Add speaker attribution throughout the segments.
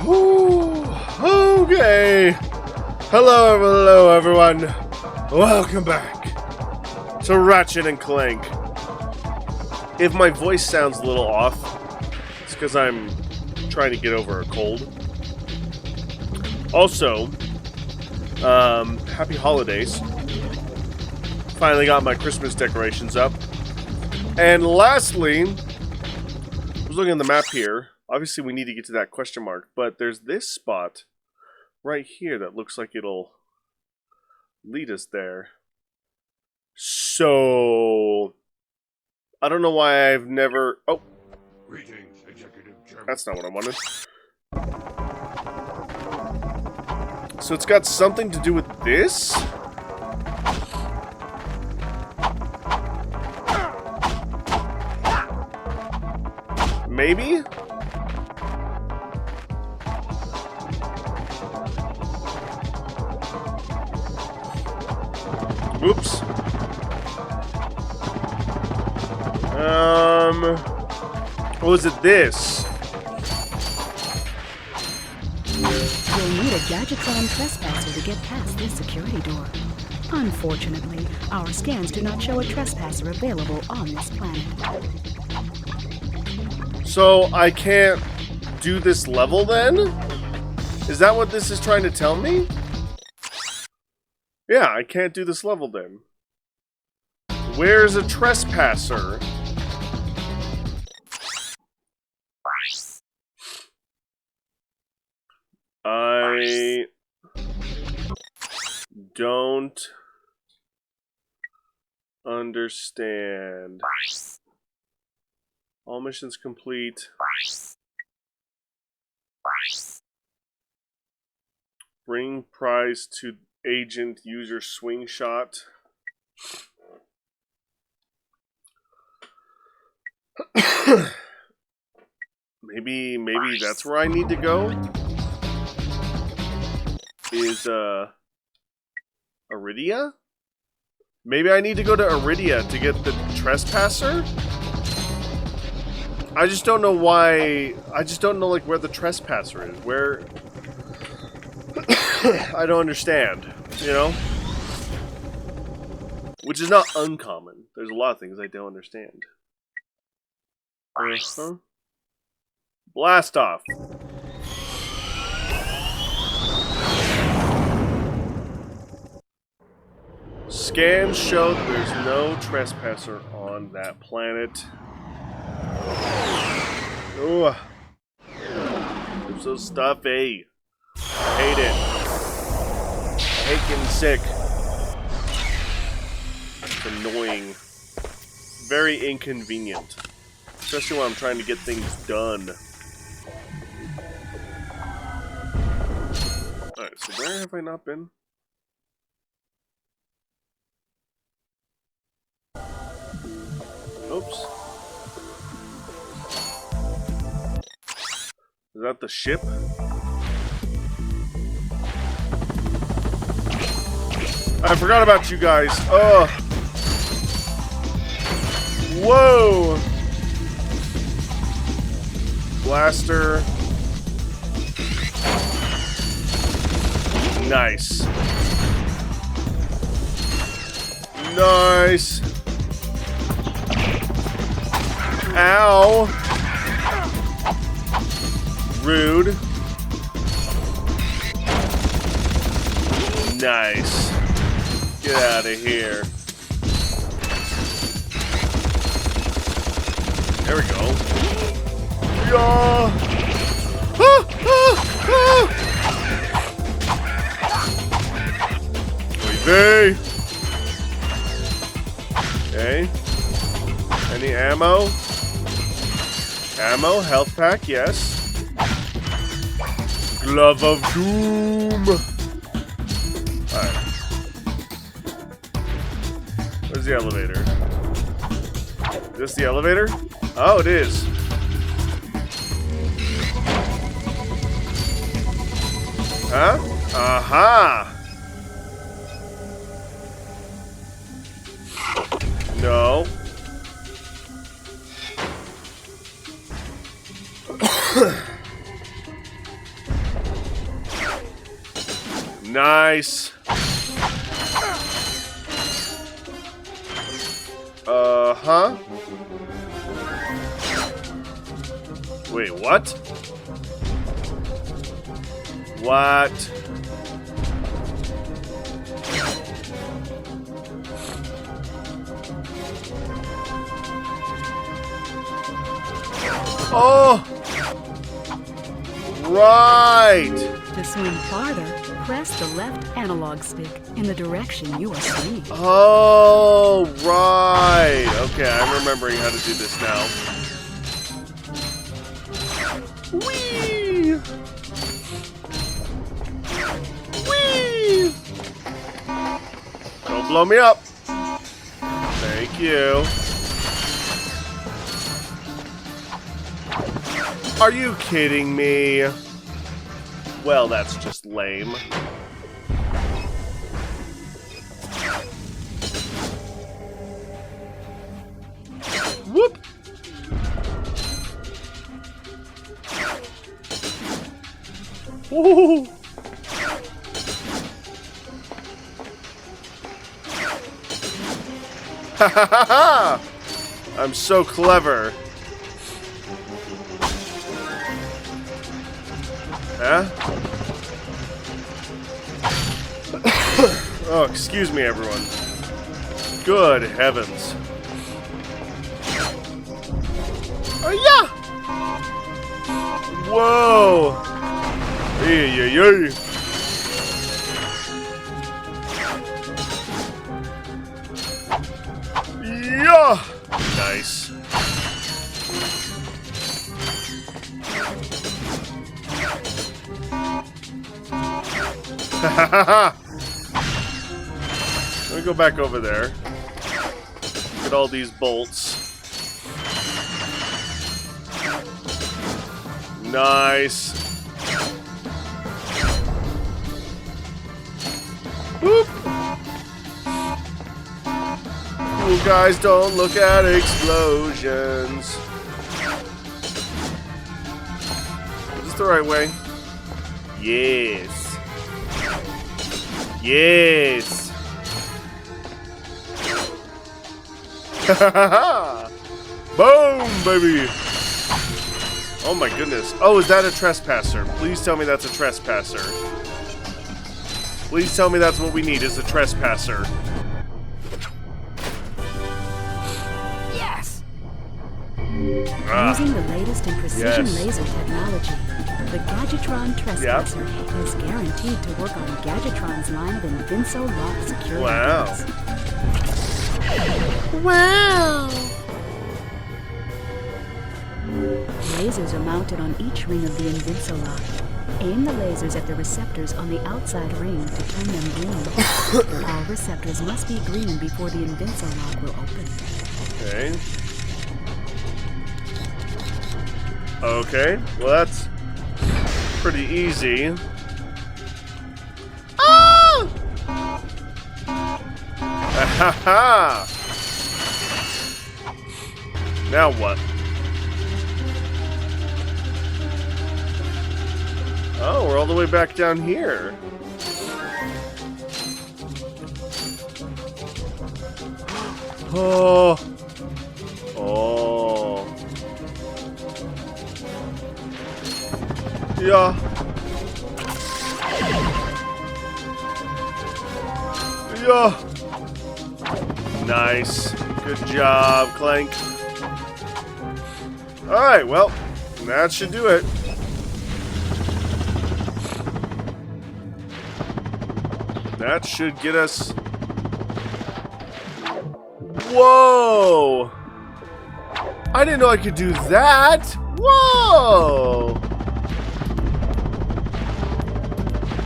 Speaker 1: Ooh, okay. Hello everyone. Welcome back to Ratchet and Clank. If my voice sounds a little off, it's because I'm trying to get over a cold. Also, happy holidays. Finally got my Christmas decorations up. And lastly, I was looking at the map here. Obviously, we need to get to that question mark, but there's this spot right here that looks like it'll lead us there. So, I don't know why I've never... Oh!
Speaker 2: Greetings, Executive Chairman.
Speaker 1: That's not what I wanted. So it's got something to do with this? Maybe? Oops. What was it this?
Speaker 3: You'll need a Gadgetron trespasser to get past this security door. Unfortunately, our scans do not show a trespasser available on this planet.
Speaker 1: So I can't do this level then? Is that what this is trying to tell me? Yeah, I can't do this level then. Where's a trespasser? I don't understand. All missions complete. Bring prize to agent user swing shot. maybe that's where I need to go. Is Iridia? Maybe I need to go to Iridia to get the trespasser? I just don't know why. I just don't know like where the trespasser is. Where I don't understand, you know? Which is not uncommon. There's a lot of things I don't understand. Blast off. Scans show that there's no trespasser on that planet. Ooh. I'm so stuffy. I hate it. I hate getting sick. It's annoying. Very inconvenient. Especially when I'm trying to get things done. Alright, so where have I not been? Oops. Is that the ship? I forgot about you guys. Ugh. Whoa. Blaster. Nice. Nice. Ow. Rude. Nice. Get out of here. There we go. Yeah. Ah, ah, ah. Oy vey. Okay. Any ammo? Ammo, health pack, yes. Glove of Doom. Alright. Where's the elevator? Is this the elevator? Oh, it is. Huh? Aha! No. Nice. Huh? Wait, what? What? Oh! Right!
Speaker 3: To swing farther, press the left analog stick in the direction you are swinging.
Speaker 1: Oh, right. Okay, I'm remembering how to do this now. Whee! Whee! Don't blow me up. Thank you. Are you kidding me? Well, that's just lame. Whoop! Woo! Ha ha ha ha! I'm so clever. Huh? Oh, excuse me, everyone. Good heavens. Oh, yeah! Whoa! Hey, yeah, yeah. Yeah! Nice. Ha ha ha ha! Let me go back over there. Get all these bolts. Nice. Whoop! Cool guys don't look at explosions. Is this the right way? Yes. Yes. Boom, baby. Oh my goodness. Oh, is that a trespasser? Please tell me that's a trespasser. Please tell me that's what we need, is a trespasser.
Speaker 3: Yes! Using the latest in precision laser technology, the Gadgetron Trespasser is guaranteed to work on Gadgetron's line of Invinso lock security doors.
Speaker 4: Wow!
Speaker 3: Lasers are mounted on each ring of the Invinso lock. Aim the lasers at the receptors on the outside ring to turn them green. All receptors must be green before the Invinso lock will open.
Speaker 1: Okay. Okay, well that's pretty easy. Ah! Ha ha! Now what? Oh, we're all the way back down here. Oh. Oh. Yeah. Yeah. Nice. Good job, Clank. Alright, well, that should do it. That should get us... Whoa! I didn't know I could do that! Whoa!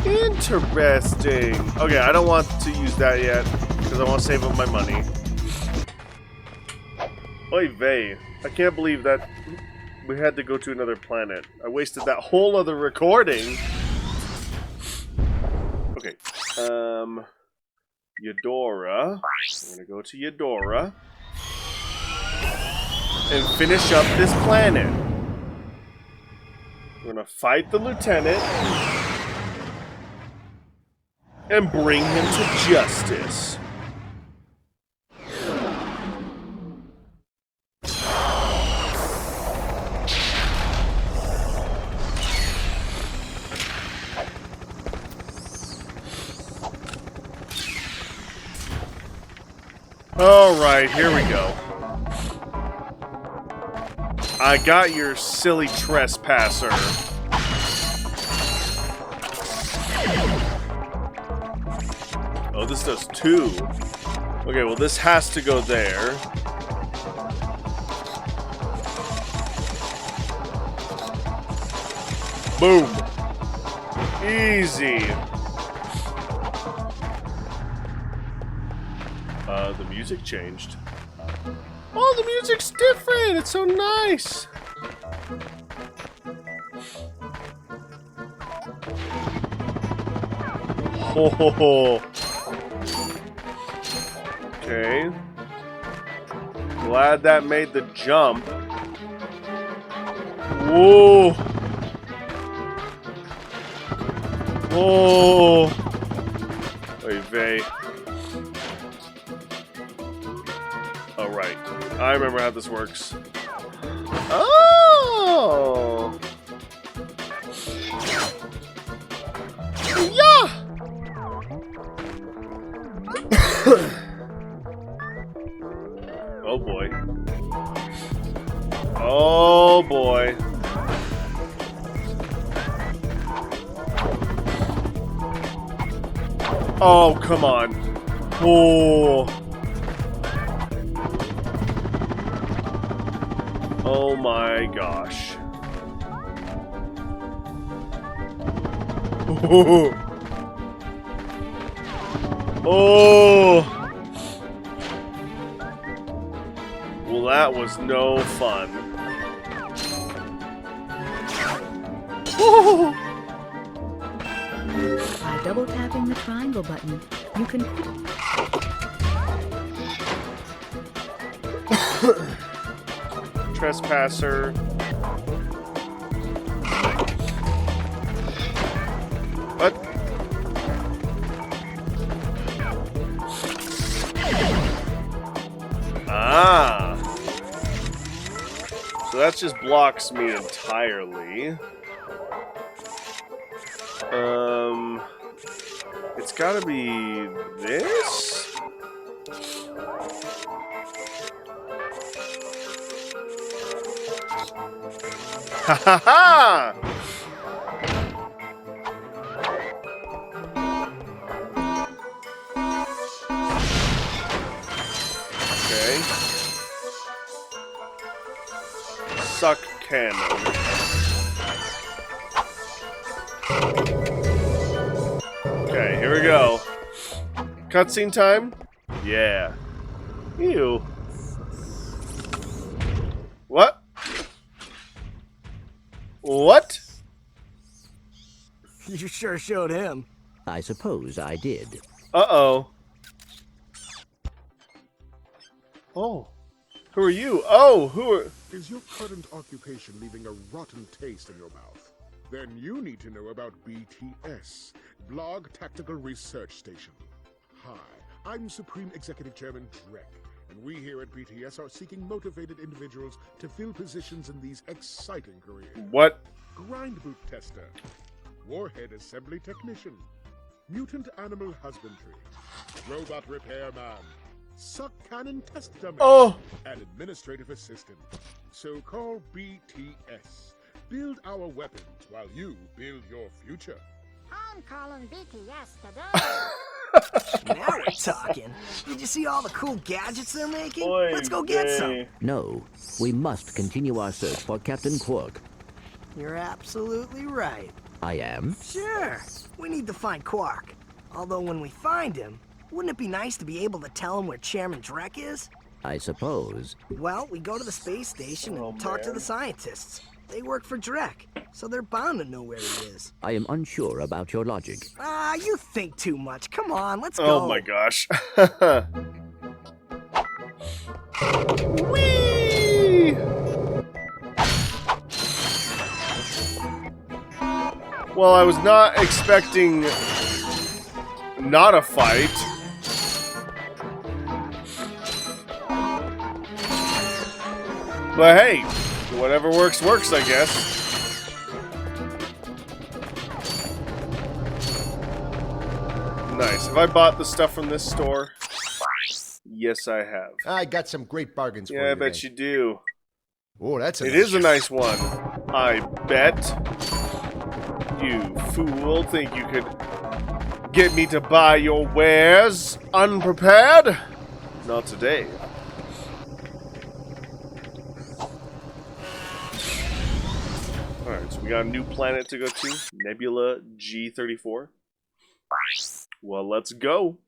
Speaker 1: Interesting. Okay, I don't want to use that yet, because I want to save up my money. Oy vey. I can't believe that we had to go to another planet. I wasted that whole other recording. Okay. Eudora. We're gonna go to Eudora. And finish up this planet. We're gonna fight the lieutenant. and bring him to justice. Alright, here we go. I got your silly trespasser. Oh, this does 2. Okay, well this has to go there. Boom. Easy. The music changed. Oh, the music's different! It's so nice! Ho ho ho. Okay. Glad that made the jump. Whoa! Whoa! Oy vey. Oh, right. I remember how this works. Oh! Yeah! Oh boy. Oh boy. Oh, come on. Oh. Oh my gosh. Oh. Oh. Well, that was no fun. Oh.
Speaker 3: By double tapping the triangle button, you can...
Speaker 1: Trespasser. What? Ah. So that just blocks me entirely. It's gotta be this? Ha ha ha! Okay. Suck cannon. Okay, here we go. Cutscene time? Yeah. Ew. What? What?
Speaker 4: You sure showed him.
Speaker 5: I suppose I did.
Speaker 1: Uh-oh. Oh. Who are you? Oh, who are...
Speaker 2: Is your current occupation leaving a rotten taste in your mouth? Then you need to know about BTS, Blog Tactical Research Station. Hi, I'm Supreme Executive Chairman Drek, and we here at BTS are seeking motivated individuals to fill positions in these exciting careers.
Speaker 1: What?
Speaker 2: Grind boot tester, warhead assembly technician, mutant animal husbandry, robot repairman, suck cannon test dummy, and administrative assistant. So call BTS. Build our weapons while you build your future.
Speaker 6: I'm calling BTS today.
Speaker 4: Now we're talking. Did you see all the cool gadgets they're making?
Speaker 1: Oy
Speaker 4: Let's go get some.
Speaker 5: No, we must continue our search for Captain Quark.
Speaker 4: You're absolutely right.
Speaker 5: I am?
Speaker 4: Sure. We need to find Quark. Although when we find him, wouldn't it be nice to be able to tell him where Chairman Drek is?
Speaker 5: I suppose.
Speaker 4: Well, we go to the space station and
Speaker 1: Oh,
Speaker 4: talk to
Speaker 1: man.
Speaker 4: the scientists. They work for Drek, so they're bound to know where he is.
Speaker 5: I am unsure about your logic.
Speaker 4: Ah, you think too much. Come on, let's go.
Speaker 1: Oh my gosh. Whee! Well, I was not expecting not a fight. But hey, whatever works, works, I guess. Nice. Have I bought the stuff from this store? Yes, I have.
Speaker 7: I got some great bargains for you.
Speaker 1: Yeah, I bet you do.
Speaker 7: Oh, that's
Speaker 1: It is a nice one. I bet. You fool, think you could get me to buy your wares unprepared? Not today. Alright, so we got a new planet to go to. Nebula G34. Well, let's go.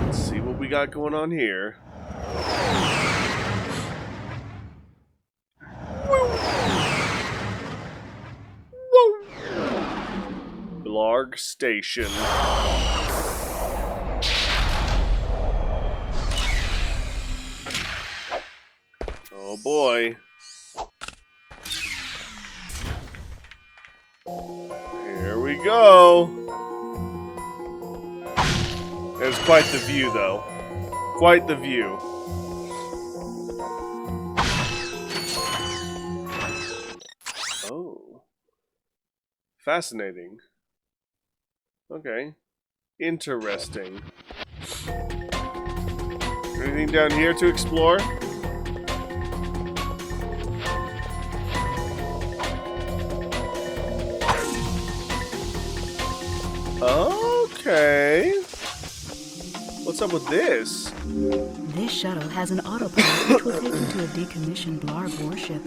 Speaker 1: Let's see what we got going on here. Blarg Station. Oh boy. Here we go. There's quite the view, though. Quite the view. Oh. Fascinating. Okay. Interesting. Anything down here to explore? Okay. What's up with this?
Speaker 3: This shuttle has an autopilot which will take you to a decommissioned Blarg warship.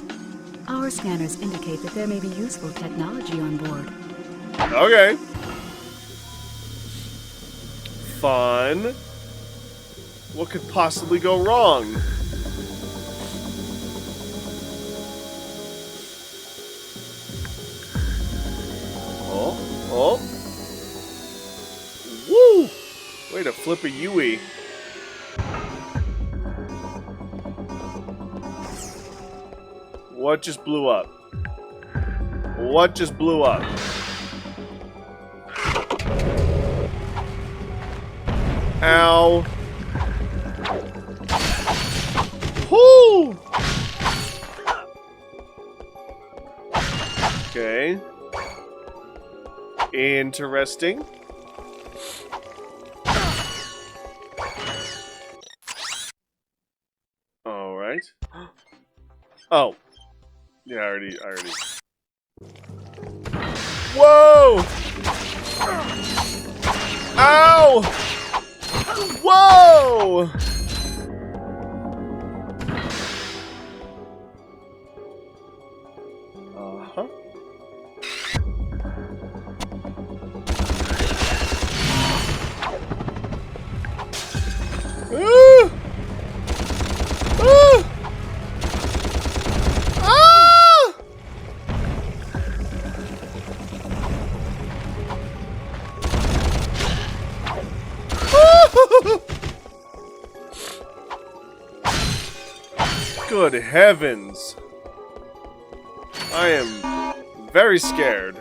Speaker 3: Our scanners indicate that there may be useful technology on board.
Speaker 1: Okay. Fun. What could possibly go wrong? Oh. Woo! Way to flip a Yui. What just blew up? What just blew up? Ow. Whoo! Okay. Interesting. Alright. Oh. Yeah, I already. Whoa! Ow! Whoa! Uh-huh. Ah! Ah! Ah! Good heavens. I am very scared.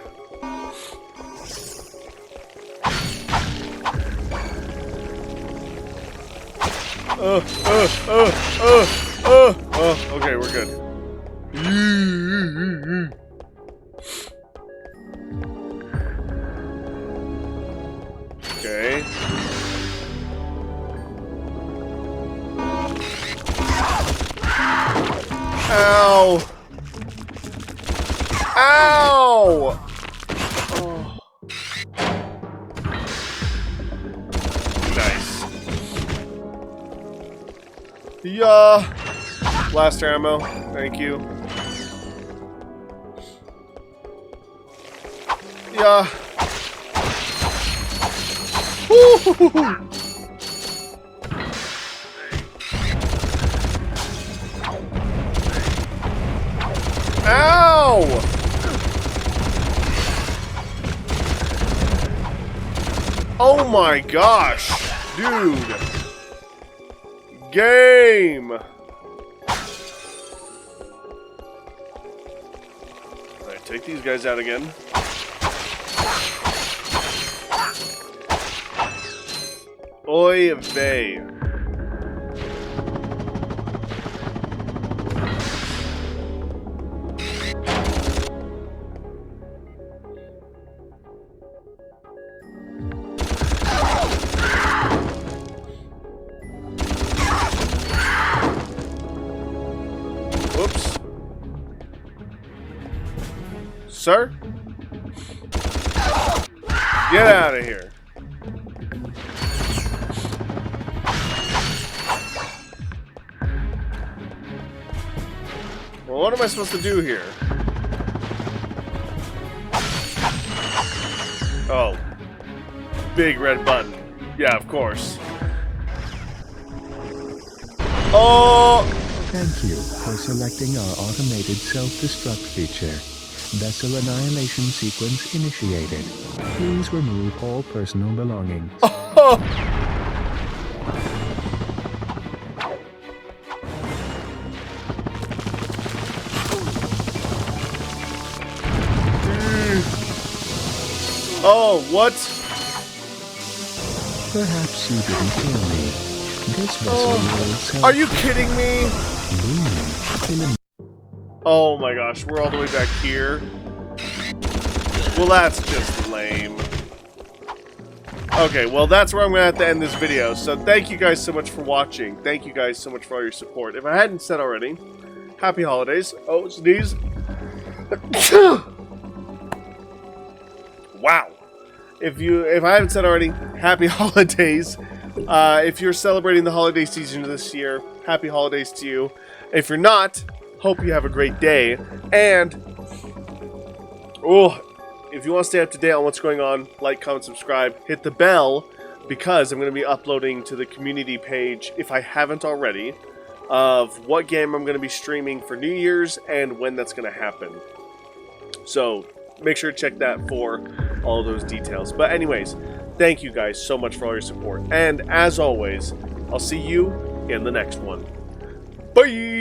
Speaker 1: Okay, we're good. Okay. Ow! Ow! Oh. Nice. Yeah. Blaster ammo. Thank you. Yeah. Woo! Ow! Oh my gosh, dude. Game. Alright, take these guys out again. Oy vey. Whoops. Sir? Get out of here. Well, what am I supposed to do here? Oh. Big red button. Yeah, of course. Oh!
Speaker 8: Thank you for selecting our automated self-destruct feature. Vessel annihilation sequence initiated. Please remove all personal belongings.
Speaker 1: Oh! Oh, what?
Speaker 8: Perhaps you didn't hear me. This vessel will self-
Speaker 1: Are you kidding me?
Speaker 8: Boom.
Speaker 1: Oh my gosh, we're all the way back here. Well, that's just lame. Okay, well, that's where I'm going to have to end this video. So thank you guys so much for watching. Thank you guys so much for all your support. If I hadn't said already, happy holidays. Oh, sneeze. Wow. If I haven't said already, happy holidays. If you're celebrating the holiday season this year, happy holidays to you. If you're not, hope you have a great day. And if you want to stay up to date on what's going on, like, comment, subscribe, hit the bell, because I'm going to be uploading to the community page, if I haven't already, of what game I'm going to be streaming for New Year's and when that's going to happen. So make sure to check that for all those details. But anyways, thank you guys so much for all your support. And as always, I'll see you in the next one. Bye!